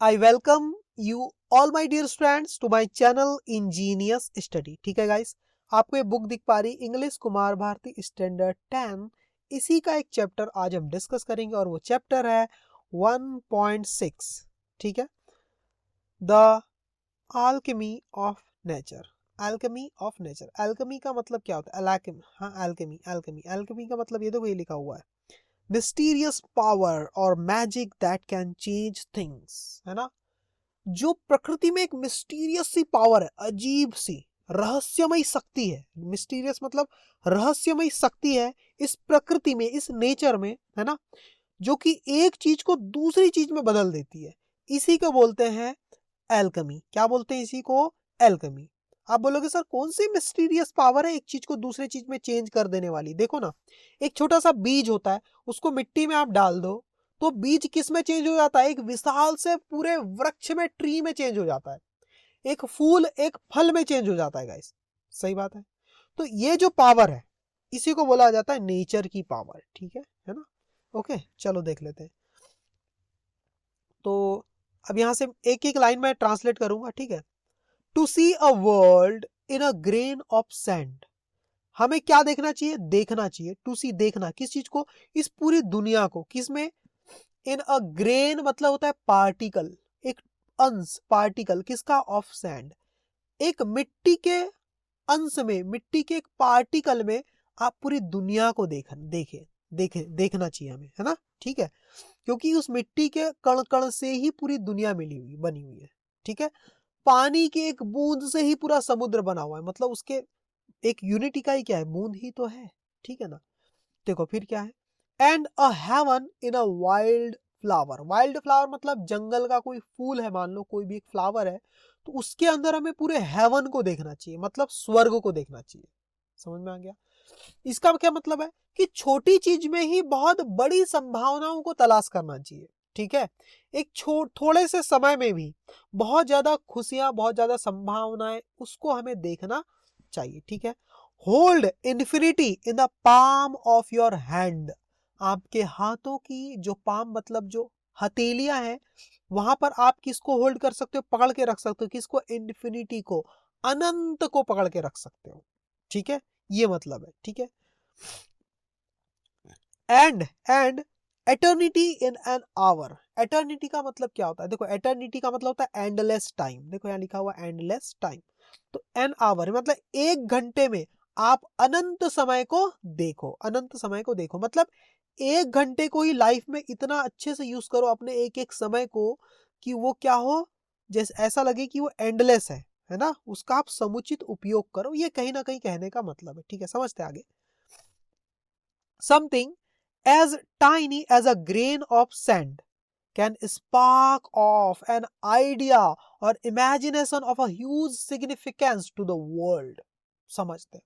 I welcome you all my dear students to my channel Ingenious Study। ठीक है guys, आपको ये book दिख पा रही इंग्लिश कुमार भारती स्टैंडर्ड 10, इसी का एक चैप्टर आज हम डिस्कस करेंगे और वो चैप्टर है 1.6। ठीक है, the Alchemy of nature. Alchemy of nature, Alchemy का मतलब क्या होता है? अल्केमी, हाँ अल्केमी, अल्केमी अल्केमी का मतलब ये देखो ये लिखा हुआ है, मिस्टीरियस पावर और magic that can change things, है ना। जो प्रकृति में एक मिस्टीरियस सी पावर है, अजीब सी रहस्यमय शक्ति है। मिस्टीरियस मतलब रहस्यमय शक्ति है इस प्रकृति में, इस नेचर में, है ना, जो कि एक चीज को दूसरी चीज में बदल देती है। इसी को बोलते हैं एल्केमी। क्या बोलते हैं इसी को? एल्केमी। आप बोलोगे सर कौन सी मिस्टीरियस पावर है एक चीज को दूसरे चीज में चेंज कर देने वाली? देखो ना, एक छोटा सा बीज होता है, उसको मिट्टी में आप डाल दो तो बीज किस में चेंज हो जाता है? एक विशाल से पूरे वृक्ष में, ट्री में चेंज हो जाता है। एक फूल एक फल में चेंज हो जाता है गाइस। सही बात है। तो ये जो पावर है इसी को बोला जाता है नेचर की पावर। ठीक है ना। ओके, चलो देख लेते हैं। तो अब यहां से एक एक लाइन में ट्रांसलेट करूंगा। ठीक है, to see a world in a grain of sand. हमें क्या देखना चाहिए? देखना चाहिए, टू सी देखना, किस चीज को? इस पूरी दुनिया को। किसमें? इन अ ग्रेन मतलब होता है पार्टिकल, एक अंश, पार्टिकल किसका? Of sand. एक मिट्टी के अंश में, मिट्टी के एक पार्टिकल में आप पूरी दुनिया को देखना चाहिए हमें, है ना। ठीक है, क्योंकि उस मिट्टी के कण कण से ही पूरी दुनिया बनी हुई है। ठीक है, पानी की एक बूंद से ही पूरा समुद्र बना हुआ है, मतलब उसके एक यूनिट इकाई क्या है? बूंद ही तो है। ठीक है ना। देखो फिर क्या है, and a heaven in a wild flower. Wild flower मतलब जंगल का कोई फूल है, मान लो कोई भी एक फ्लावर है, तो उसके अंदर हमें पूरे हेवन को देखना चाहिए, मतलब स्वर्ग को देखना चाहिए। समझ में आ गया? इसका क्या मतलब है कि छोटी चीज में ही बहुत बड़ी संभावनाओं को तलाश करना चाहिए। ठीक है, एक थोड़े से समय में भी बहुत ज्यादा खुशियां, बहुत ज्यादा संभावनाएं, उसको हमें देखना चाहिए। ठीक है, hold infinity in the palm of your hand. आपके हाथों की जो पाम मतलब जो हथेलियां हैं, वहां पर आप किसको होल्ड कर सकते हो? पकड़ के रख सकते हो। किसको? इन्फिनिटी को, अनंत को पकड़ के रख सकते हो। ठीक है, ये मतलब है। ठीक है, and eternity in an hour. Eternity का मतलब क्या होता है? देखो, एटर्निटी का मतलब होता है एंडलेस टाइम। देखो यहाँ लिखा हुआ एंडलेस टाइम। तो एन आवर मतलब एक घंटे में आप अनंत समय को देखो। अनंत समय को देखो मतलब एक घंटे को ही लाइफ में इतना अच्छे से यूज करो अपने एक एक समय को, कि वो क्या हो, जैसे ऐसा लगे कि वो एंडलेस है ना। उसका आप समुचित उपयोग करो। ये कहीं ना कहीं कहने का मतलब है। ठीक है, समझते आगे। Something as tiny as a grain of sand can spark off an idea or imagination of a huge significance to the world। समझते हैं।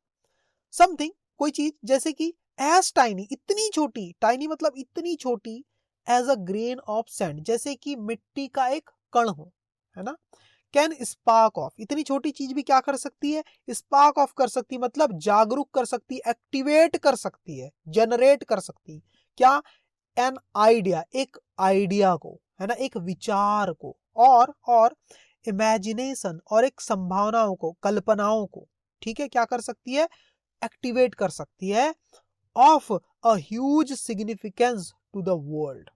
समथिंग कोई चीज, जैसे कि as tiny इतनी छोटी, tiny मतलब इतनी छोटी, as a grain of sand जैसे कि मिट्टी का एक कण हो, है ना। कैन स्पार्क ऑफ, इतनी छोटी चीज भी क्या कर सकती है? स्पार्क ऑफ कर सकती है, मतलब जागरूक कर सकती है, एक्टिवेट कर सकती है, जनरेट कर सकती है। क्या? एन आइडिया, एक आइडिया को, है ना, एक विचार को, और इमेजिनेशन और एक संभावनाओं को, कल्पनाओं को। ठीक है, क्या कर सकती है? एक्टिवेट कर सकती है। Of a huge significance to the world,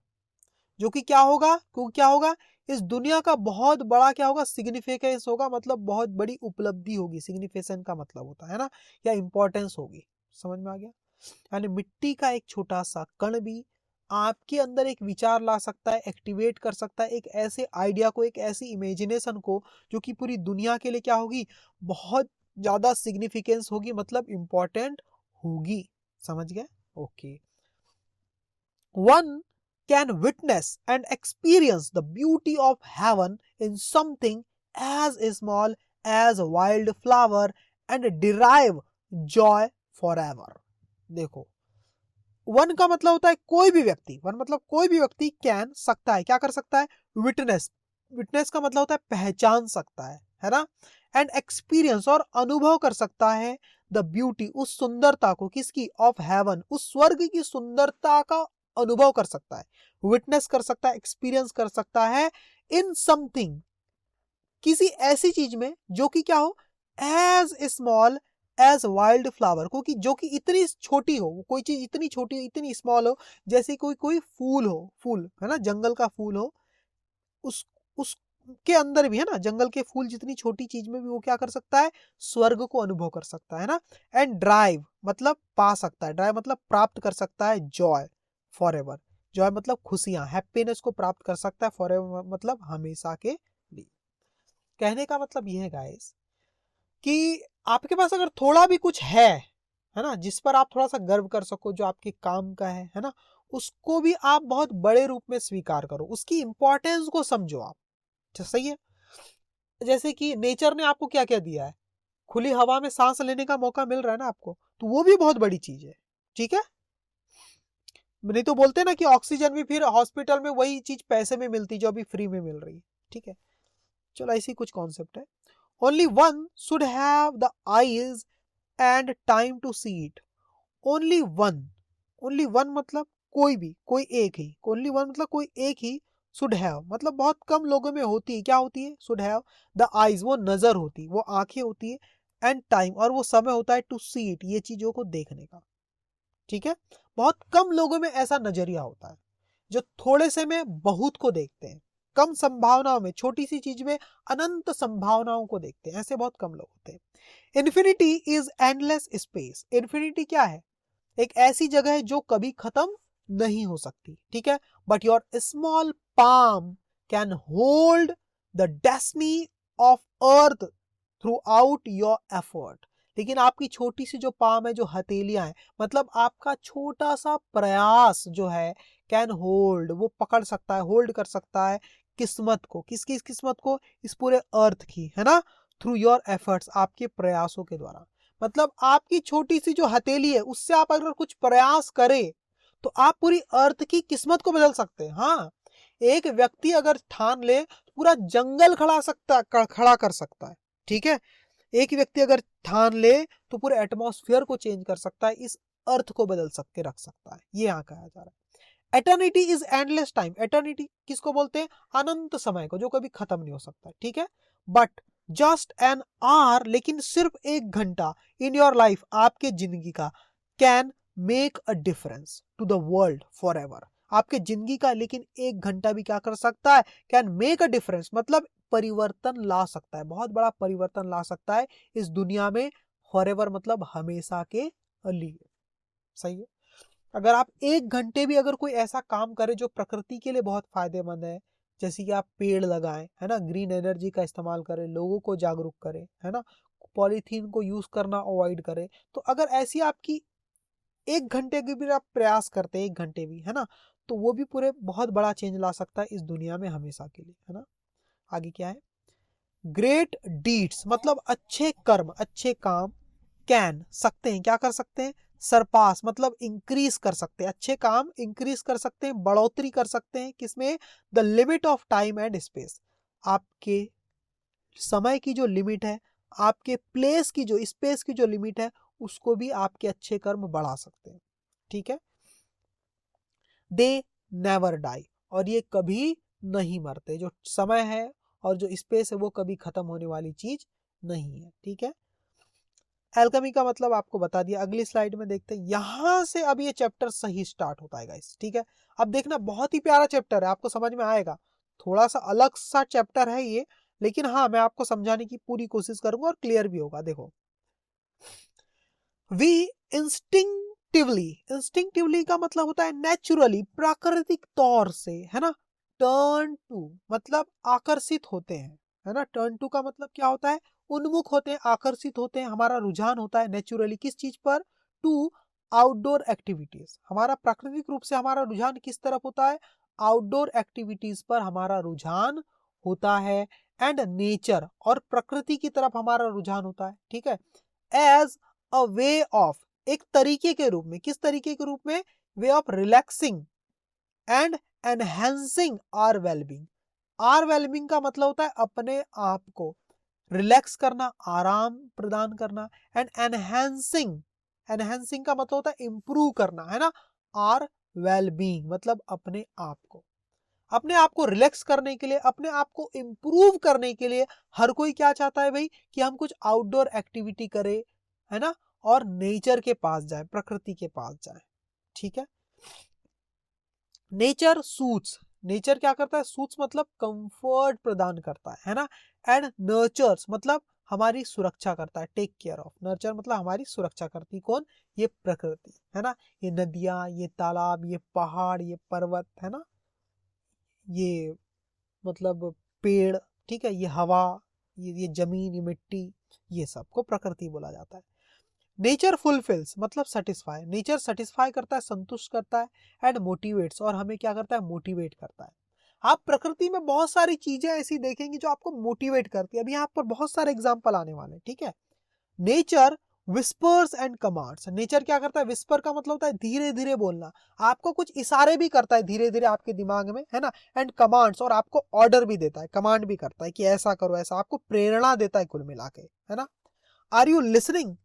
जो कि क्या होगा? क्योंकि क्या होगा? इस दुनिया का बहुत बड़ा क्या होगा? सिग्निफिकेंस होगा, मतलब बहुत बड़ी उपलब्धि होगी। सिग्निफिकेशन का मतलब होता है ना, या इंपॉर्टेंस होगी। समझ में आ गया? यानी मिट्टी का एक छोटा सा कण भी आपके अंदर एक विचार ला सकता है, एक्टिवेट कर सकता है एक ऐसे आइडिया को, एक ऐसी इमेजिनेशन को, जो कि पूरी दुनिया के लिए क्या होगी? बहुत ज्यादा सिग्निफिकेंस होगी, मतलब इंपॉर्टेंट होगी। समझ गए? Okay. One can witness and experience the beauty of heaven in something as small as a wildflower and derive joy forever। देखो, वन का मतलब होता है कोई भी व्यक्ति, वन मतलब कोई भी व्यक्ति, कैन सकता है, क्या कर सकता है? विटनेस, विटनेस का मतलब होता है पहचान सकता है ना। एंड एक्सपीरियंस और अनुभव कर सकता है द ब्यूटी, उस सुंदरता को, किसकी? ऑफ हेवन, उस स्वर्ग की सुंदरता का अनुभव कर सकता है, विटनेस कर सकता है, एक्सपीरियंस कर सकता है इन समथिंग, किसी ऐसी चीज में जो कि क्या हो, as small as wild flower, क्योंकि जो कि इतनी छोटी हो, कोई चीज इतनी छोटी हो, इतनी स्मॉल हो, जैसे कोई कोई फूल हो, फूल है ना, जंगल का फूल हो, उसके अंदर भी है ना, जंगल के फूल जितनी छोटी चीज में भी वो क्या कर सकता है, स्वर्ग को अनुभव कर सकता है ना। एंड ड्राइव मतलब पा सकता है, ड्राइव मतलब प्राप्त कर सकता है, जॉय फॉर एवर, जॉय मतलब खुशियां, हैप्पीनेस को प्राप्त कर सकता है, फॉर एवर मतलब हमेशा के लिए। कहने का मतलब यह है गाइस कि आपके पास अगर थोड़ा भी कुछ है ना, जिस पर आप थोड़ा सा गर्व कर सको, जो आपके काम का है ना, उसको भी आप बहुत बड़े रूप में स्वीकार करो, उसकी इंपॉर्टेंस को समझो आप। सही है। जैसे कि नेचर ने आपको क्या क्या दिया है, खुली हवा में सांस लेने का मौका मिल रहा है ना आपको, तो वो भी बहुत बड़ी चीज है। ठीक है, नहीं तो बोलते ना कि ऑक्सीजन भी फिर हॉस्पिटल में वही चीज पैसे में मिलती जो अभी फ्री में मिल रही है। ठीक है, चलो ऐसी कुछ कॉन्सेप्ट है। Only one should have the eyes and time to see it. Only one, only one मतलब कोई भी, कोई एक ही, ओनली वन मतलब कोई एक ही, शुड हैव मतलब बहुत कम लोगों में होती है, क्या होती है, शुड हैव द आईज वो नजर होती, वो आंखें होती है, एंड टाइम और वो समय होता है, टू सी इट ये चीजों को देखने का। ठीक है, बहुत कम लोगों में ऐसा नजरिया होता है, जो थोड़े से में बहुत को देखते हैं, कम संभावनाओं में, छोटी सी चीज में अनंत संभावनाओं को देखते हैं, ऐसे बहुत कम लोग होते हैं। Infinity is endless space. Infinity क्या है, एक ऐसी जगह है जो कभी खत्म नहीं हो सकती। ठीक है, but your small palm can hold the destiny of earth through out your effort. लेकिन आपकी छोटी सी जो पाम है, जो हथेलियां हैं, मतलब आपका छोटा सा प्रयास जो है, कैन होल्ड वो पकड़ सकता है, होल्ड कर सकता है किस्मत को, किसकी किस्मत को, इस पूरे अर्थ की, है ना, थ्रू योर एफर्ट्स आपके प्रयासों के द्वारा। मतलब आपकी छोटी सी जो हथेली है, उससे आप अगर कुछ प्रयास करें तो आप पूरी अर्थ की किस्मत को बदल सकते हैं। हाँ, एक व्यक्ति अगर ठान ले तो पूरा जंगल खड़ा कर सकता है। ठीक है, एक व्यक्ति अगर ठान ले तो पूरे एटमॉस्फेयर को चेंज कर सकता है, इस अर्थ को बदल सकते रख सकता है, ये यहाँ कहा जा रहा है। Eternity is endless time. Eternity किसको बोलते हैं, अनंत समय को, जो कभी खत्म नहीं हो सकता। ठीक है, बट जस्ट एन आवर, लेकिन सिर्फ एक घंटा इन योर लाइफ आपके जिंदगी का, can make a difference to the world forever. आपके जिंदगी का लेकिन एक घंटा भी क्या कर सकता है, कैन मेक अ डिफरेंस मतलब परिवर्तन ला सकता है, बहुत बड़ा परिवर्तन ला सकता है इस दुनिया में, फॉर एवर मतलब हमेशा के लिए। सही है, अगर आप एक घंटे भी अगर कोई ऐसा काम करें जो प्रकृति के लिए बहुत फायदेमंद है, जैसे कि आप पेड़ लगाएं, है ना, ग्रीन एनर्जी का इस्तेमाल करें, लोगों को जागरूक करें, है ना, पॉलीथीन को यूज करना अवॉइड करें, तो अगर ऐसी आपकी एक घंटे की भी आप प्रयास करते हैं, एक घंटे भी, है ना, तो वो भी पूरे बहुत बड़ा चेंज ला सकता है इस दुनिया में हमेशा के लिए, है ना। आगे क्या है, ग्रेट डीड्स मतलब अच्छे कर्म, अच्छे काम, कैन सकते हैं, क्या कर सकते हैं, सरपास मतलब इंक्रीज कर सकते हैं, अच्छे काम इंक्रीज कर सकते हैं, बढ़ोतरी कर सकते हैं, किसमें, the limit of time and space. आपके समय की जो लिमिट है, आपके प्लेस की जो, स्पेस की जो लिमिट है, उसको भी आपके अच्छे कर्म बढ़ा सकते हैं। ठीक है, दे नेवर डाई और ये कभी नहीं मरते, जो समय है और जो स्पेस है वो कभी खत्म होने वाली चीज नहीं है। ठीक है, एल्केमी का मतलब आपको बता दिया। अगली स्लाइड में देखते हैं, यहां से अब ये चैप्टर सही स्टार्ट होता है गाइस। ठीक है, अब देखना बहुत ही प्यारा चैप्टर है, आपको समझ में आएगा, थोड़ा सा अलग सा चैप्टर है ये, लेकिन हाँ मैं आपको समझाने की पूरी कोशिश करूंगा और क्लियर भी होगा। देखो, वी इंस्टिंक्टिवली, इंस्टिंक्टिवली का मतलब होता है नेचुरली, प्राकृतिक तौर से, है ना, टर्न टू मतलब आकर्षित होते हैं, है ना, टर्न टू का मतलब क्या होता है, उन्मुख होते हैं, आकर्षित होते हैं, हमारा रुझान होता है नेचुरली किस चीज पर, टू आउटडोर एक्टिविटीज। हमारा प्राकृतिक रूप से हमारा रुझान किस तरफ होता है, आउटडोर एक्टिविटीज पर हमारा रुझान होता है, एंड नेचर और प्रकृति की तरफ हमारा रुझान होता है। ठीक है, एज अ वे ऑफ, एक तरीके के रूप में, किस तरीके के रूप में, way of relaxing and enhancing our wellbeing. Our wellbeing का मतलब होता है अपने आप को रिलैक्स करना, आराम प्रदान करना, एंड एनहेंसिंग, एनहेंसिंग का मतलब होता है इंप्रूव करना, है ना, आर वेल बीइंग मतलब अपने आप को रिलैक्स करने के लिए, अपने आप को इम्प्रूव करने के लिए हर कोई क्या चाहता है भाई कि हम कुछ आउटडोर एक्टिविटी करें, है ना, और नेचर के पास जाए, प्रकृति के पास जाए, ठीक है। नेचर सूट्स, नेचर क्या करता है, सूट्स मतलब कंफर्ट प्रदान करता है ना, एंड नर्चर्स मतलब हमारी सुरक्षा करता है, टेक केयर ऑफ, नर्चर मतलब हमारी सुरक्षा करती, कौन, ये प्रकृति, है ना, ये नदियां, ये तालाब, ये पहाड़, ये पर्वत, है ना, ये मतलब पेड़, ठीक है, ये हवा, ये जमीन, ये मिट्टी, ये सबको प्रकृति बोला जाता है। नेचर फुलफिल्स मतलब सेटिस्फाई, नेचर सेटिस्फाई करता है, संतुष्ट करता है, एंड मोटिवेट्स और हमें क्या करता है, मोटिवेट करता है। आप प्रकृति में बहुत सारी चीजें ऐसी देखेंगे जो आपको मोटिवेट करती है, अभी यहाँ पर बहुत सारे एग्जांपल आने वाले हैं, ठीक है। Nature whispers and commands, nature क्या करता है, विस्पर का मतलब होता है धीरे धीरे बोलना, आपको कुछ इशारे भी करता है धीरे धीरे आपके दिमाग में, है ना, एंड कमांड्स और आपको ऑर्डर भी देता है, कमांड भी करता है कि ऐसा करो ऐसा, आपको प्रेरणा देता है कुल मिला के, है ना। आर यू लिसनिंग,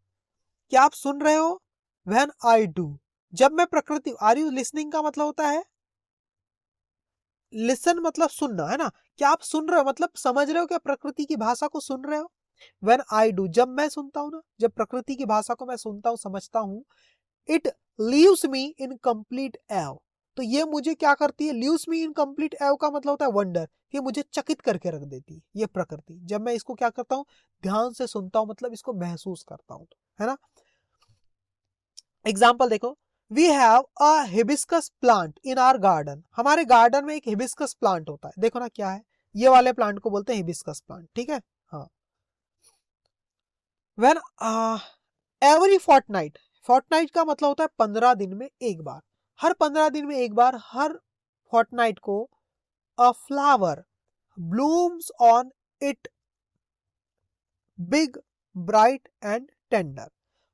क्या आप सुन रहे हो, व्हेन आई डू, जब मैं प्रकृति, आर यू लिसनिंग का मतलब होता है, लिसन मतलब सुनना, है ना, क्या आप सुन रहे हो मतलब समझ रहे हो, क्या प्रकृति की भाषा को सुन रहे हो। व्हेन आई डू, जब मैं सुनता हूं ना, जब प्रकृति की भाषा को मैं सुनता हूं, समझता हूं, it leaves me in complete एव, तो ये मुझे क्या करती है, लीव्स मी इन कंप्लीट एव का मतलब होता है वंडर, ये मुझे चकित करके रख देती है ये प्रकृति, जब मैं इसको क्या करता हूँ, ध्यान से सुनता हूँ, मतलब इसको महसूस करता हूँ, है ना। एग्जाम्पल देखो, we have a hibiscus plant in our garden, हमारे गार्डन में एक हिबिस्कस प्लांट होता है, देखो ना क्या है, ये वाले प्लांट को बोलते हैं हिबिस्कस प्लांट, ठीक है। हाँ, व्हेन एवरी फोर्टनाइट, फोर्टनाइट का मतलब होता है 15 दिन में एक बार, हर 15 दिन में एक बार, हर फोर्टनाइट को a flower blooms on it, big bright and tender,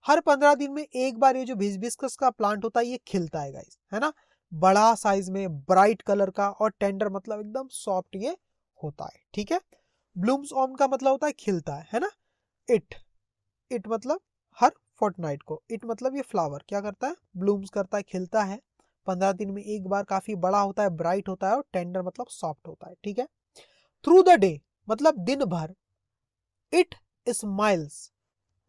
हर 15 दिन में एक बार ये जो हिबिस्कस का प्लांट होता है ये खिलता है गाइस, है ना, बड़ा साइज में, ब्राइट कलर का, और टेंडर मतलब एकदम सॉफ्ट ये होता है, ठीक है। ब्लूम्स ऑन का मतलब होता है खिलता है ना। इट, इट मतलब हर फोर्टनाइट को, इट मतलब ये फ्लावर क्या करता है, ब्लूम्स करता है, खिलता है, 15 दिन में एक बार, काफी बड़ा होता है, ब्राइट होता है, और टेंडर मतलब सॉफ्ट होता है, ठीक है। थ्रू द डे मतलब दिन भर, इट स्माइल्स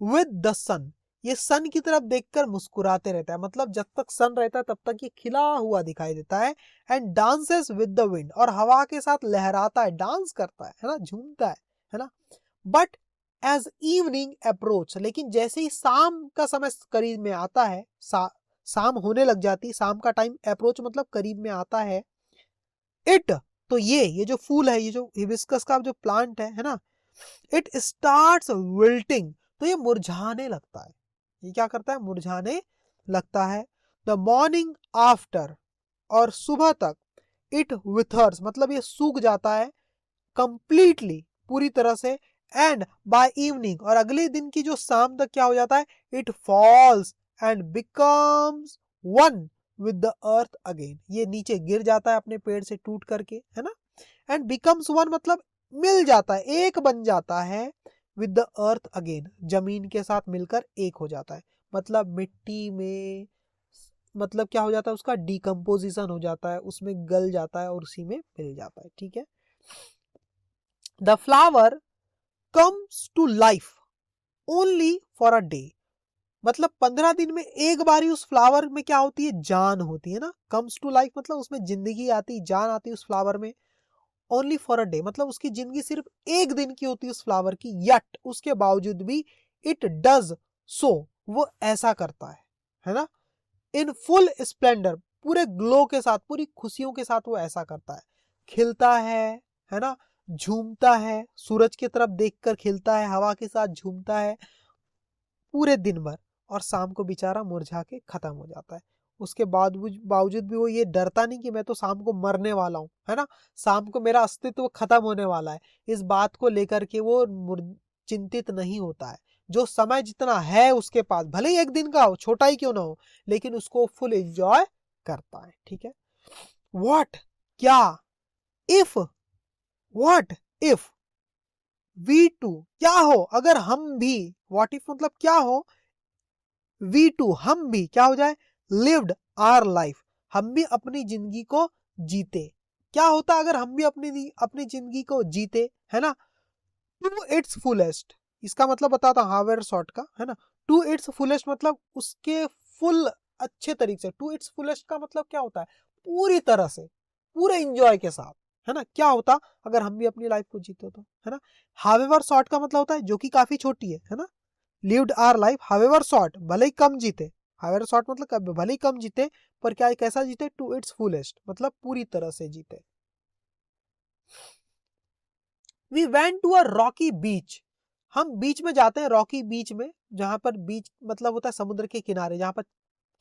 विद द सन, ये सन की तरफ देखकर मुस्कुराते रहता है, मतलब जब तक सन रहता है तब तक ये खिला हुआ दिखाई देता है, and dances with the wind, और हवा के साथ लहराता है, डांस करता है ना, झूमता है ना। बट एज इवनिंग अप्रोच, लेकिन जैसे ही शाम का समय करीब में आता है, शाम होने लग जाती है, शाम का टाइम अप्रोच मतलब करीब में आता है, इट, तो ये जो फूल है, ये जो हिबिस्कस का जो प्लांट है ना, इट स्टार्ट्स विल्टिंग, तो ये मुरझाने लगता है, ये क्या करता है, मुरझाने लगता है। द मॉर्निंग आफ्टर, और सुबह तक, इट विथर्स मतलब ये सूख जाता है, कंप्लीटली पूरी तरह से, एंड बाय इवनिंग, और अगले दिन की जो शाम तक क्या हो जाता है, it falls and becomes one with the earth again, ये नीचे गिर जाता है अपने पेड़ से टूट करके, है ना। एंड बिकम्स वन मतलब मिल जाता है, एक बन जाता है, विद द अर्थ अगेन, जमीन के साथ मिलकर एक हो जाता है, मतलब मिट्टी में, मतलब क्या हो जाता है, उसका डिकम्पोजिशन हो जाता है, उसमें गल जाता है और उसी में मिल जाता है, ठीक है। The flower comes to life only for a day, मतलब 15 दिन में एक बार ही उस फ्लावर में क्या होती है, जान होती है ना, कम्स टू लाइफ मतलब उसमें जिंदगी आती, जान आती है उस फ्लावर में, ओनली फॉर अ डे मतलब उसकी जिंदगी सिर्फ एक दिन की होती है उस फ्लावर की, यट उसके बावजूद भी, इट डज सो, वो ऐसा करता है ना, इन फुल स्प्लेंडर, पूरे ग्लो के साथ, पूरी खुशियों के साथ वो ऐसा करता है, खिलता है ना, झूमता है, सूरज की तरफ देखकर खिलता है, हवा के साथ झूमता है पूरे दिन भर, और शाम को बेचारा मुरझा के खत्म हो जाता है। उसके बावजूद भी वो ये डरता नहीं कि मैं तो शाम को मरने वाला हूँ, है ना, शाम को मेरा अस्तित्व खत्म होने वाला है, इस बात को लेकर के वो चिंतित नहीं होता है। जो समय जितना है उसके पास, भले ही एक दिन का हो, छोटा ही क्यों ना हो, लेकिन उसको फुल एंजॉय करता है, ठीक है। व्हाट, क्या, if, what if we to, क्या हो अगर हम भी, व्हाट इफ मतलब क्या हो, वी टू हम भी क्या हो जाए, लिव्ड आवर लाइफ, हम भी अपनी जिंदगी को जीते। क्या होता अगर हम भी अपनी जिंदगी को जीते, है ना, टू इट्स फुलेस्ट। इसका मतलब बताता हूँ हावेवर शॉर्ट का, है ना। टू इट्स फुलेस्ट मतलब उसके फुल अच्छे तरीके से। टू इट्स फुलेस्ट का मतलब क्या होता है, पूरी तरह से, पूरे एंजॉय के साथ, है ना। क्या होता अगर हम भी अपनी लाइफ को जीते तो, है ना। हावेवर शॉर्ट का मतलब होता है जो कि काफी छोटी है ना। Lived our life however short, भले ही कम जीते। हावेवर शॉर्ट मतलब भले ही कम जीते, पर क्या कैसा जीते, टू इट्स फुलेस्ट मतलब पूरी तरह से जीते। We went to a rocky beach. हम बीच में जाते हैं, रॉकी बीच में, जहां पर बीच मतलब होता है समुद्र के किनारे, जहां पर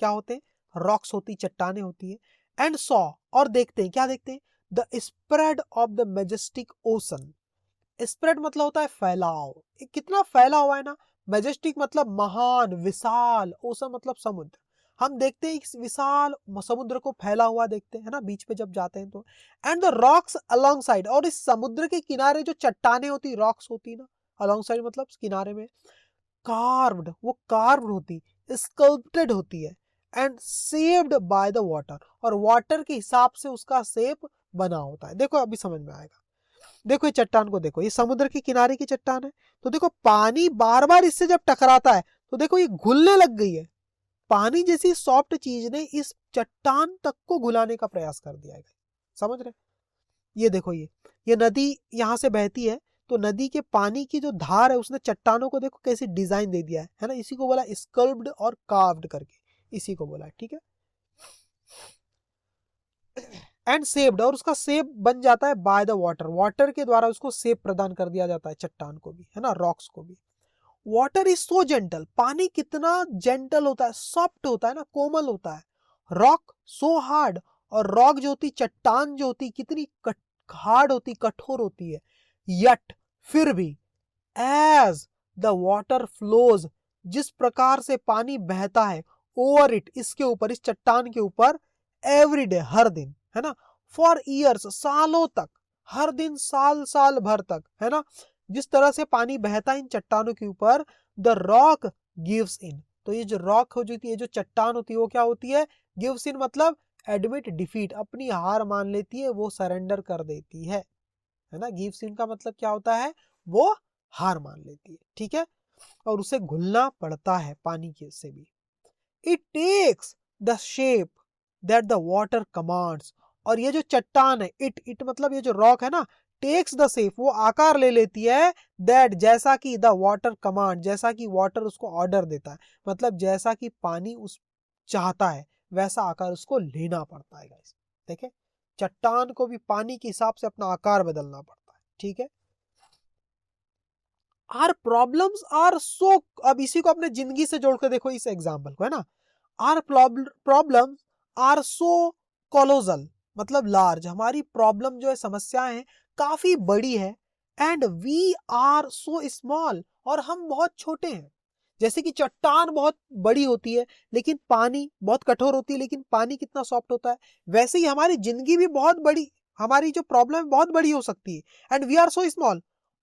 क्या होते हैं, रॉक्स होती, चट्टाने होती है। एंड सॉ, और देखते हैं, क्या देखते हैं, the spread of the majestic ocean. Spread मतलब होता है फैलाव, कितना फैला हुआ है ना। मैजेस्टिक मतलब महान, विशाल, ओशन मतलब समुद्र। हम देखते हैं इस विशाल समुद्र को फैला हुआ देखते हैं, है ना, बीच पे जब जाते हैं तो। And the rocks along side, और इस समुद्र के किनारे जो चट्टाने होती, रॉक्स होती ना, अलोंग साइड मतलब किनारे में, कार्व्ड, वो कार्व्ड होती, स्कल्प्टेड होती है, and shaped by the water, और वाटर के हिसाब से उसका शेप बना होता है। देखो अभी समझ में आएगा। देखो ये चट्टान को देखो, ये समुद्र के किनारे की चट्टान है, तो देखो पानी बार बार इससे जब टकराता है तो देखो ये घुलने लग गई है। पानी जैसी सॉफ्ट चीज ने इस चट्टान तक को घुलाने का प्रयास कर दिया है। समझ रहे, ये देखो, ये नदी यहाँ से बहती है, तो नदी के पानी की जो धार है उसने चट्टानों को देखो कैसे डिजाइन दे दिया है ना। इसी को बोला स्कल्प्ड और कार्व्ड करके, इसी को बोला है, ठीक है। एंड शेप्ड, और उसका शेप बन जाता है बाय द वाटर, वाटर के द्वारा उसको शेप प्रदान कर दिया जाता है चट्टान को भी, है ना, रॉक्स को भी। वाटर इज सो जेंटल, पानी कितना जेंटल होता है, सॉफ्ट होता है ना, कोमल होता है। रॉक सो हार्ड, और रॉक जो होती, चट्टान जो होती, कितनी हार्ड होती, कठोर होती है। यट, फिर भी, एज द वाटर फ्लोज, जिस प्रकार से पानी बहता है, ओवर इट, इसके ऊपर, इस चट्टान के ऊपर, एवरी डे, हर दिन, है ना, फॉर ईयर्स, सालों तक, हर दिन, साल साल भर तक, है ना, जिस तरह से पानी बहता है इन चट्टानों के ऊपर, द रॉक गिव्स इन, तो ये जो रॉक हो जाती है, जो चट्टान होती है, वो क्या होती है, गिव्स इन मतलब एडमिट डिफीट, अपनी हार मान लेती है, वो सरेंडर कर देती है ना। गिव्स इन का मतलब क्या होता है, वो हार मान लेती है, ठीक है, और उसे घुलना पड़ता है पानी के से भी। It takes the shape that the water commands, और ये जो चट्टान है, इट मतलब ये जो रॉक है ना, टेक्स द शेप, वो आकार ले लेती है, दैट, जैसा कि, द वाटर कमांड, जैसा कि वाटर उसको ऑर्डर देता है, मतलब जैसा कि पानी उस चाहता है वैसा आकार उसको लेना पड़ता है गाइस। देखे, चट्टान को भी पानी के हिसाब से अपना आकार बदलना पड़ता है, ठीक है। आर प्रॉब्लम्स आर सो, अब इसी को अपने जिंदगी से जोड़ कर देखो इस एग्जाम्पल को, है ना। Our problem are so colossal, मतलब लार्ज, हमारी प्रॉब्लम जो है, समस्याएं हैं, काफी बड़ी है। And we are so small, और हम बहुत छोटे हैं। जैसे कि चट्टान बहुत बड़ी होती है लेकिन पानी बहुत कठोर होती है, लेकिन पानी कितना सॉफ्ट होता है, वैसे ही हमारी जिंदगी भी बहुत बड़ी, हमारी जो प्रॉब्लम है बहुत बड़ी हो सकती है। And we are so small,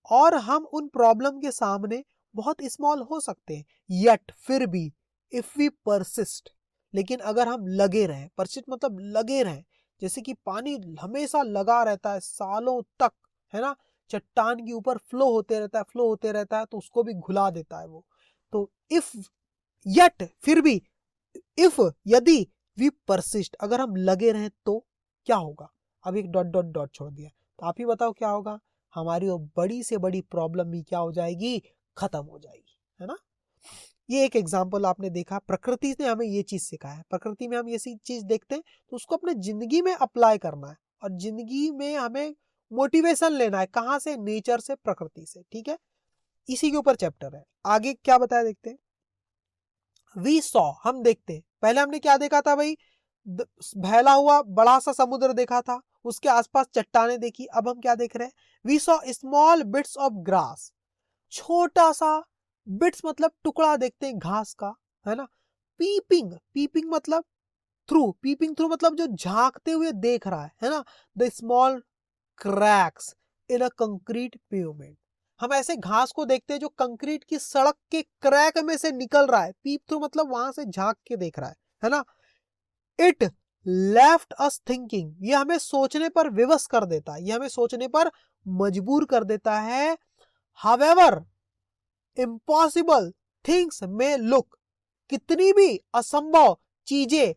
और हम उन प्रॉब्लम के सामने बहुत स्मॉल हो सकते हैं। यट, फिर भी, इफ वी परसिस्ट, लेकिन अगर हम लगे रहें, परसिस्ट मतलब लगे रहें, जैसे कि पानी हमेशा लगा रहता है सालों तक, है ना, चट्टान के ऊपर फ्लो होते रहता है, फ्लो होते रहता है, तो उसको भी घुला देता है वो। तो इफ, यट, फिर भी, इफ, यदि, वी परसिस्ट, अगर हम लगे रहें तो क्या होगा। अब एक डॉट डॉट डॉट छोड़ दिया, तो आप ही बताओ क्या होगा, हमारी वो बड़ी से बड़ी प्रॉब्लम भी क्या हो जाएगी, खत्म हो जाएगी, है ना। ये एक एग्जाम्पल आपने देखा, प्रकृति ने हमें ये चीज सिखाया है। प्रकृति में हम ये चीज देखते हैं तो उसको अपने जिंदगी में अप्लाई करना है, और जिंदगी में हमें मोटिवेशन लेना है, कहाँ से, नेचर से, प्रकृति से, ठीक है। इसी के ऊपर चैप्टर है, आगे क्या बताया देखते हैं। वी सॉ, हम देखते हैं, पहले हमने क्या देखा था भाई, फैला हुआ बड़ा सा समुद्र देखा था, उसके आसपास चट्टाने देखी। अब हम क्या देख रहे हैं, we saw small bits of grass, छोटा सा, बिट्स मतलब टुकड़ा देखते हैं घास का, है ना। पीपिंग, पीपिंग मतलब थ्रू, पीपिंग थ्रू मतलब जो झांकते हुए देख रहा है ना। The small cracks in a concrete pavement, हम ऐसे घास को देखते हैं जो कंक्रीट की सड़क के क्रैक में से निकल रहा है। पीप थ्रू मतलब वहां से झांक के देख रहा है ना। इट लेफ्ट अस थिंकिंग, ये हमें सोचने पर विवश कर देता है, ये हमें सोचने पर मजबूर कर देता है। हावेवर इम्पॉसिबल थिंग्स में लुक, कितनी भी असंभव चीजें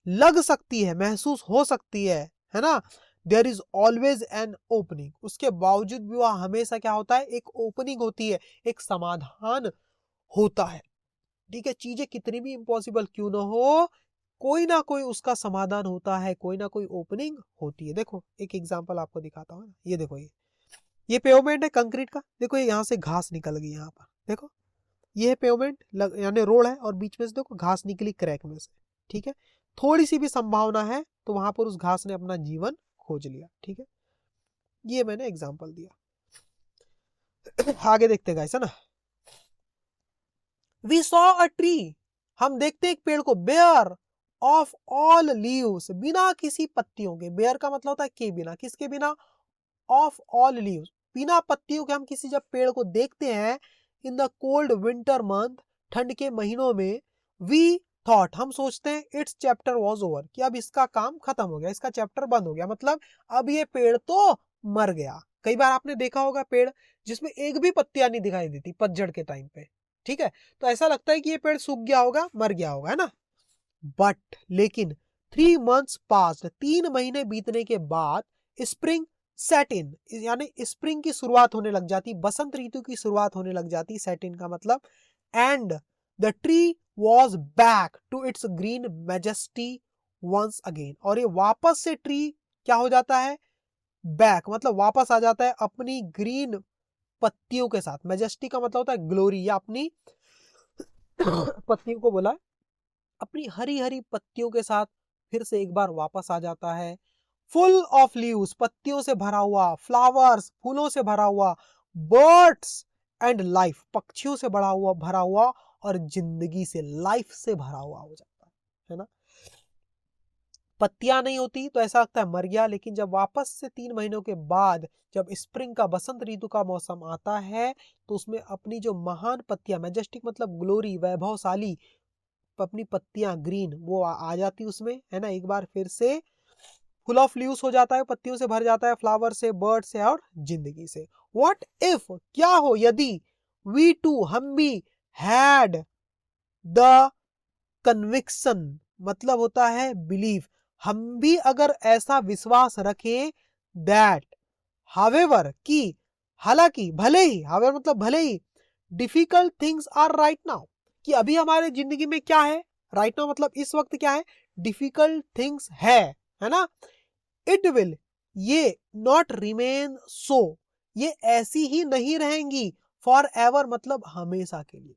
लग सकती है, महसूस हो सकती है ना, there is always an opening, उसके बावजूद भी वह हमेशा क्या होता है, एक ओपनिंग होती है, एक समाधान होता है। ठीक है, चीजें कितनी भी इम्पॉसिबल क्यों ना हो, कोई ना कोई उसका समाधान होता है, कोई ना कोई ओपनिंग होती है। देखो एक एग्जांपल आपको दिखाता हूँ, ये देखो, ये पेवमेंट है कंक्रीट का, देखो ये यहाँ से घास निकल गई, यहाँ पर देखो ये है पेवमेंट यानी रोड है, और बीच में से देखो घास निकली क्रैक में से। ठीक है, थोड़ी सी भी संभावना है तो वहां पर उस घास ने अपना जीवन खोज लिया। ठीक है, ये मैंने एग्जांपल दिया। आगे देखते गाइस, है ना। वी सॉ अ ट्री, हम देखते एक पेड़ को, बेयर ऑफ ऑल लीव्स, बिना किसी पत्तियों के, बेयर का मतलब होता है के बिना, किसके बिना, ऑफ ऑल लीव्स, बिना पत्तियों के हम किसी जब पेड़ को देखते हैं, in the cold winter month, ठंड के महीनों में, वी थॉट, हम सोचते हैं, इट्स चैप्टर वॉज ओवर, कि अब इसका काम खत्म हो गया, इसका चैप्टर बंद हो गया, मतलब अब ये पेड़ तो मर गया। कई बार आपने देखा होगा पेड़ जिसमें एक भी पत्तियां नहीं दिखाई देती पतझड़ के टाइम पे। ठीक है, तो ऐसा लगता है कि ये पेड़ सूख गया होगा, मर गया होगा, है ना। बट लेकिन 3 months पास, 3 महीने बीतने के बाद, स्प्रिंग सेट इन, यानी स्प्रिंग की शुरुआत होने लग जाती, बसंत ऋतु की शुरुआत होने लग जाती, सेट इन का मतलब, and the tree was back to its green majesty once again, और ये वापस से ट्री क्या हो जाता है, बैक मतलब वापस आ जाता है अपनी ग्रीन पत्तियों के साथ। मैजेस्टी का मतलब होता है ग्लोरी, या अपनी पत्तियों को बोला, अपनी हरी हरी पत्तियों के साथ फिर से एक बार वापस आ जाता है। फुल ऑफ लीव्स, पत्तियों से भरा हुआ, फ्लावर्स, फूलों से भरा हुआ, बर्ड्स एंड लाइफ, पक्षियों से भरा हुआ, और जिंदगी से, लाइफ से भरा हुआ हो जाता है ना। पत्तियां नहीं होती तो ऐसा लगता है मर गया, लेकिन जब वापस से 3 महीनों के बाद जब स्प्रिंग का, बसंत ऋतु का मौसम आता है, तो उसमें अपनी जो महान पत्तियां, मैजेस्टिक मतलब ग्लोरी, वैभवशाली अपनी पत्तियां ग्रीन, वो आ जाती उसमें, है ना, एक बार फिर से फुल ऑफ लीव्स हो जाता है, पत्तियों से भर जाता है, फ्लावर से, बर्ड से, और जिंदगी से। व्हाट इफ, क्या हो यदि, वी टू, हम भी, हैड द कन्विक्शन, मतलब होता है बिलीव, हम भी अगर ऐसा विश्वास रखें, दैट, हावेवर की, हालांकि, भले ही, हावेवर मतलब भले ही, difficult things are right now, कि अभी हमारे जिंदगी में क्या है, राइट नाउ मतलब इस वक्त क्या है, डिफिकल्ट थिंग्स है ना, इट विल, ये नॉट रिमेन सो, ये ऐसी ही नहीं रहेंगी, फॉर एवर मतलब हमेशा के लिए।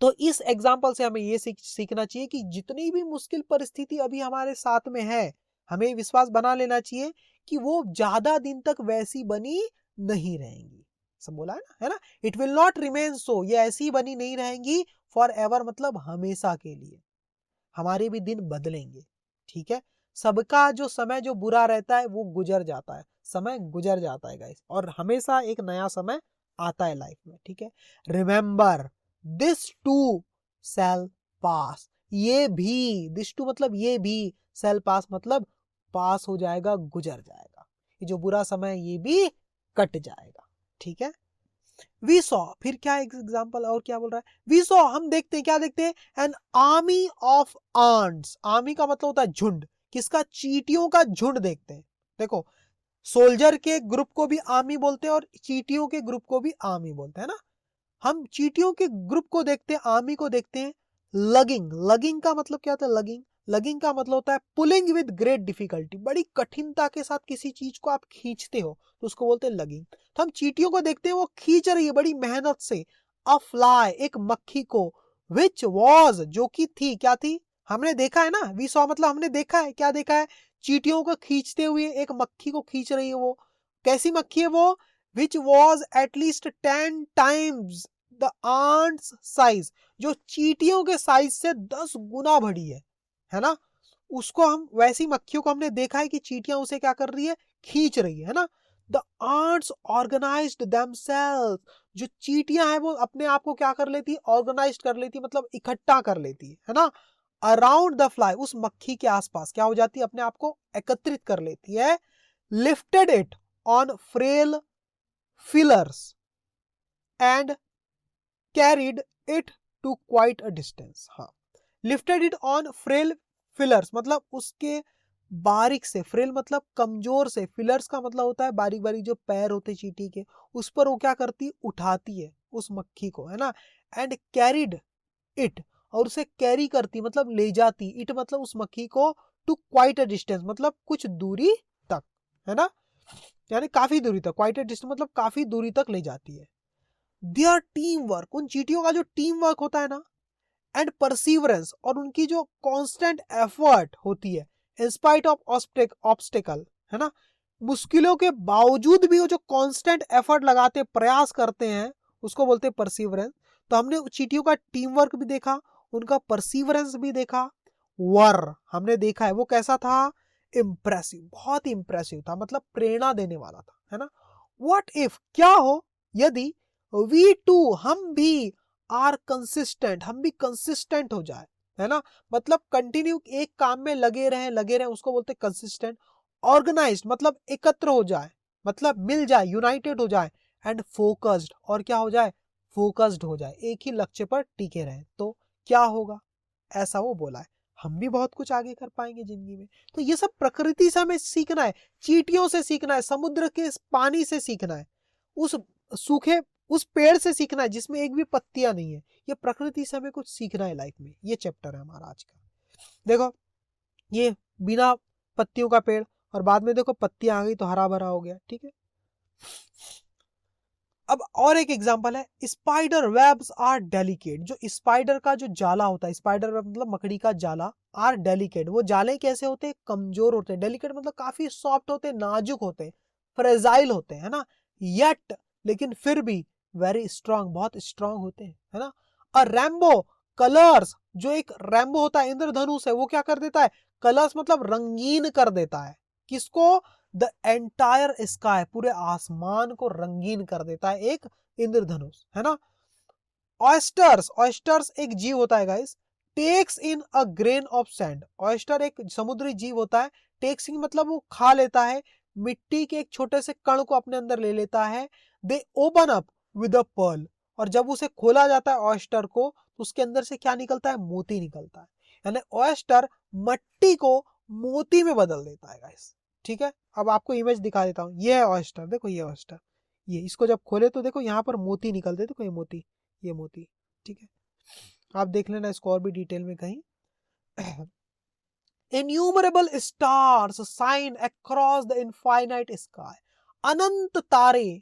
तो इस एग्जाम्पल से हमें ये सीखना चाहिए कि जितनी भी मुश्किल परिस्थिति अभी हमारे साथ में है, हमें विश्वास बना लेना चाहिए कि वो ज्यादा दिन तक वैसी बनी नहीं रहेंगी। सब बोला है ना, इट विल नॉट रिमेन सो, ये ऐसी बनी नहीं रहेंगी, फॉर एवर मतलब हमेशा के लिए, हमारे भी दिन बदलेंगे। ठीक है, सबका जो समय जो बुरा रहता है वो गुजर जाता है, समय गुजर जाता है गाइस, और हमेशा एक नया समय आता है लाइफ में। ठीक है, रिमेंबर दिस टू शैल पास, ये भी, दिस टू मतलब ये भी, शैल पास मतलब पास हो जाएगा, गुजर जाएगा, ये जो बुरा समय ये भी कट जाएगा। ठीक है, वी सॉ, फिर क्या एग्जांपल और क्या बोल रहा है, वी सॉ, हम देखते हैं, क्या देखते हैं, an army of ants, army का मतलब होता है झुंड, किसका, चींटियों का झुंड देखते हैं। देखो, सोल्जर के ग्रुप को भी आर्मी बोलते हैं, और चींटियों के ग्रुप को भी आर्मी बोलते हैं ना। हम चींटियों के ग्रुप को देखते हैं, आर्मी को देखते हैं। लगिंग, लगिंग का मतलब क्या होता है, लगिंग, लगिंग का मतलब होता है पुलिंग विद ग्रेट डिफिकल्टी, बड़ी कठिनता के साथ किसी चीज को आप खींचते हो तो उसको बोलते हैं लगिंग। तो हम चींटियों को देखते हैं, वो खींच रही है बड़ी मेहनत से, अ फ्लाई, एक मक्खी को, विच वॉज, जो कि थी, क्या थी, हमने देखा है ना, वी सॉ मतलब हमने देखा है, क्या देखा है, चींटियों को खींचते हुए एक मक्खी को खींच रही है, वो कैसी मक्खी है वो, which was at least 10 times the ants size, जो चींटियों के साइज से 10 गुना बड़ी है ना, उसको हम, वैसी मक्खियों को हमने देखा है कि चींटियां उसे क्या कर रही है, खींच रही है ना। द आंट्स ऑर्गेनाइज्ड देमसेल्फ, जो चींटियां हैं वो अपने आप को क्या कर लेती है, ऑर्गेनाइज्ड कर लेती है, मतलब इकट्ठा कर लेती है ना, अराउंड द फ्लाई, उस मक्खी के आसपास क्या हो जाती है, अपने आप को एकत्रित कर लेती है. Lifted it on frail fillers and carried it to quite a distance. हाँ, lifted it on frail fillers मतलब उसके बारीक से, फ्रेल मतलब कमजोर से, फिलर्स का मतलब होता है बारीक बारीक जो पैर होते चींटी के, उस पर वो क्या करती, उठाती है उस मक्खी को, है ना. एंड कैरिड इट, और उसे कैरी करती मतलब ले जाती, इट मतलब उस मक्खी को, टू क्वाइट अ डिस्टेंस मतलब कुछ दूरी तक, है ना, यानी काफी दूरी तक. क्वाइट अ डिस्टेंस मतलब काफी दूरी तक ले जाती है. देयर टीम वर्क, उन चींटियों का जो टीम वर्क होता है ना, एंड परसिवरेंस, और उनकी जो कांस्टेंट एफर्ट होती है, इन स्पाइट ऑफ ऑब्स्टेकल, है ना, मुश्किलों के बावजूद भी वो जो कांस्टेंट एफर्ट लगाते, प्रयास करते हैं, उसको बोलते हैं परसिवरेंस. तो हमने चींटियों का टीम वर्क भी देखा, उनका परसिवरेंस भी देखा. वर हमने देखा है वो कैसा था, इंप्रेसिव, बहुत ही इंप्रेसिव था, मतलब प्रेरणा देने वाला था, है ना. व्हाट इफ, क्या हो यदि, वी टू हम भी, आर कंसिस्टेंट, हम भी कंसिस्टेंट हो जाए, है ना, मतलब कंटिन्यू एक काम में लगे रहें, उसको बोलते हैं कंसिस्टेंट. ऑर्गेनाइज्ड मतलब एकत्र हो जाए, मतलब मिल जाए, यूनाइटेड हो जाए. एंड फोकस्ड, और क्या हो जाए, फोकस्ड हो जाए, एक ही लक्ष्य पर टिके रहे, तो क्या होगा, ऐसा वो बोला है. हम भी बहुत कुछ आगे कर पाएंगे जिंदगी में. तो ये सब प्रकृति से हमें सीखना है, चींटियों से सीखना है, समुद्र के पानी से सीखना है, उस सूखे उस पेड़ से सीखना है जिसमें एक भी पत्तियां नहीं है. ये प्रकृति से हमें कुछ सीखना है लाइफ में. ये चैप्टर है हमारा आज का. देखो ये बिना पत्तियों का पेड़, और बाद में देखो पत्तियां आ गई तो हरा भरा हो गया. ठीक है, अब और एक एग्जांपल है, स्पाइडर वेब्स आर डेलिकेट. जो स्पाइडर का जो जाला होता है, स्पाइडर वेब मतलब मकड़ी का जाला, आर डेलिकेट, वो जाले कैसे होते हैं, कमजोर होते हैं. डेलिकेट मतलब काफी सॉफ्ट होते हैं, नाजुक होते हैं, फ्रेजाइल होते हैं, है ना. येट लेकिन फिर भी, वेरी स्ट्रांग, बहुत स्ट्रांग होते हैं, है ना. अ रैम्बो कलर्स, जो एक रैम्बो होता है इंद्रधनुष है, वो क्या कर देता है, कलर्स मतलब रंगीन कर देता है. किसको, द एंटायर स्काई, पूरे आसमान को रंगीन कर देता है एक इंद्रधनुष, है ना. ऑयस्टर्स, ऑयस्टर्स एक जीव होता है guys, takes in a grain of sand. Oyster एक समुद्री जीव होता है, टेक्स इन मतलब वो खा लेता है, मिट्टी के एक छोटे से कण को अपने अंदर ले लेता है. They open up with a pearl, और जब उसे खोला जाता है ऑयस्टर को, तो उसके अंदर से क्या निकलता है, मोती निकलता है. यानी ऑयस्टर मट्टी को मोती में बदल देता है गाइस. ठीक है, अब आपको इमेज दिखा देता हूँ. ये है ऑयस्टर, देखो ये ऑयस्टर, ये इसको जब खोले तो देखो यहाँ पर मोती निकलते, देखो ये मोती, ये मोती. ठीक है, आप देख लेना इसको और भी डिटेल में कहीं. Innumerable stars shine across the infinite sky. अनंत तारे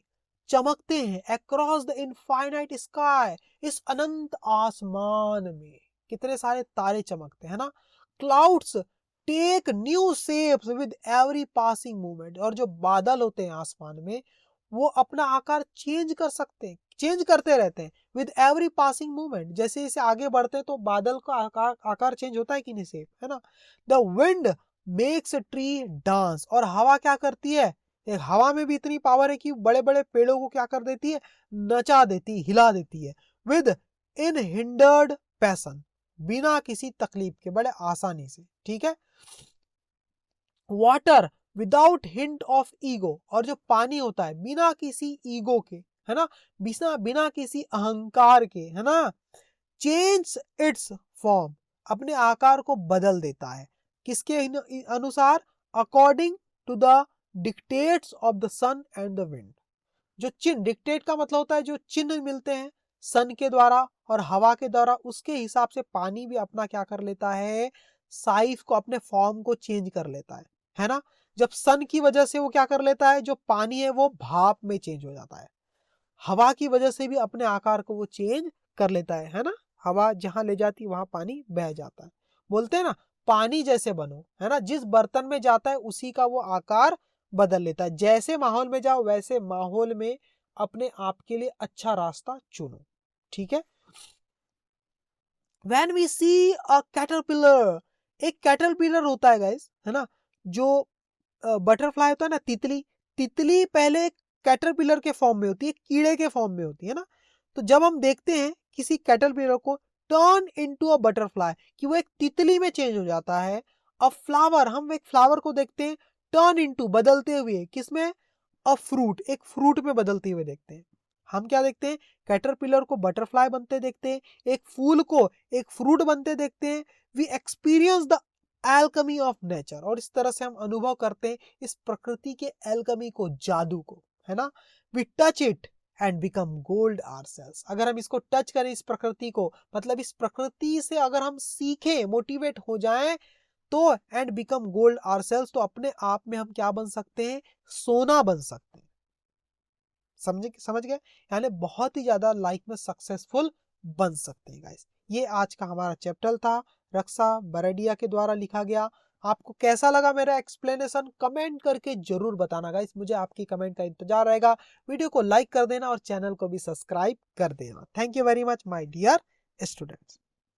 चमकते हैं अक्रॉस द इनफाइनाइट स्काई, इस अनंत आसमान में कितने सारे तारे चमकते हैं ना. Clouds take new shapes with every passing movement, और जो बादल होते हैं आसमान में, वो अपना आकार चेंज कर सकते हैं, चेंज करते रहते हैं विद एवरी पासिंग मूवमेंट. जैसे जैसे आगे बढ़ते हैं तो बादल का आकार चेंज होता है कि नहीं, शेप, है ना. The wind makes tree dance, और हवा क्या करती है, एक हवा में भी इतनी पावर है कि बड़े बड़े पेड़ों को क्या कर देती है, नचा देती, हिला देती है. विद इनहिंडर्ड पैशन, बिना किसी तकलीफ के, बड़े आसानी से. ठीक है, water without hint of ego, और जो पानी होता है बिना किसी ईगो के, है ना, बिना किसी अहंकार के, है ना. चेंज इट्स फॉर्म, अपने आकार को बदल देता है, किसके अनुसार, according to the dictates of the sun and the wind. जो चिन्ह, डिक्टेट का मतलब होता है जो चिन्ह मिलते हैं सन के द्वारा और हवा के द्वारा, उसके हिसाब से पानी भी अपना क्या कर लेता है, साइज को, अपने फॉर्म को चेंज कर लेता है ना. जब सन की वजह से वो क्या कर लेता है, जो पानी है वो भाप में चेंज हो जाता है. हवा की वजह से भी अपने आकार को वो चेंज कर लेता है ना. हवा जहां ले जाती है वहां पानी बह जाता है. बोलते हैं ना, पानी जैसे बनो, है ना, जिस बर्तन में जाता है उसी का वो आकार बदल लेता है. जैसे माहौल में जाओ वैसे माहौल में अपने आप के लिए अच्छा रास्ता चुनो. ठीक है, When we see a caterpillar, एक कैटरपिलर होता है गाइस, है ना, जो बटरफ्लाई होता है ना, तितली, तितली पहले कैटरपिलर के फॉर्म में होती है, कीड़े के फॉर्म में होती है ना. तो जब हम देखते हैं किसी कैटरपिलर को, टर्न इनटू अ बटरफ्लाई, कि वो एक तितली में चेंज हो जाता है। अ फ्लावर, हम एक फ्लावर को देखते हैं टर्न इनटू, बदलते हुए, किसमें? अ फ्रूट, एक फ्रूट में बदलते हुए देखते हैं। हम क्या देखते हैं? कैटरपिलर को बटरफ्लाई बनते देखते हैं, एक फूल को एक फ्रूट बनते देखते हैं। We experience the alchemy of nature, और इस तरह से हम अनुभव करते हैं इस प्रकृति के एल्केमी को, जादू को, है ना। We touch it and become gold ourselves, अगर हम इसको टच करें, इस प्रकृति को, मतलब इस प्रकृति से अगर हम सीखें, मोटिवेट हो जाएं, तो एंड बिकम गोल्ड आवरसेल्व्स, तो अपने आप में हम क्या बन सकते हैं? सोना बन सकते हैं। समझ गए? यानी बहुत ही ज्यादा लाइफ में सक्सेसफुल बन सकते हैं गाइस। ये आज का हमारा चैप्टर था, रक्षा बरडिया के द्वारा लिखा गया। आपको कैसा लगा मेरा एक्सप्लेनेशन? कमेंट करके जरूर बताना गाइस, मुझे आपकी कमेंट का इंतजार रहेगा। वीडियो को लाइक कर देना और चैनल को भी सब्सक्राइब कर देना। Thank you very much my dear students.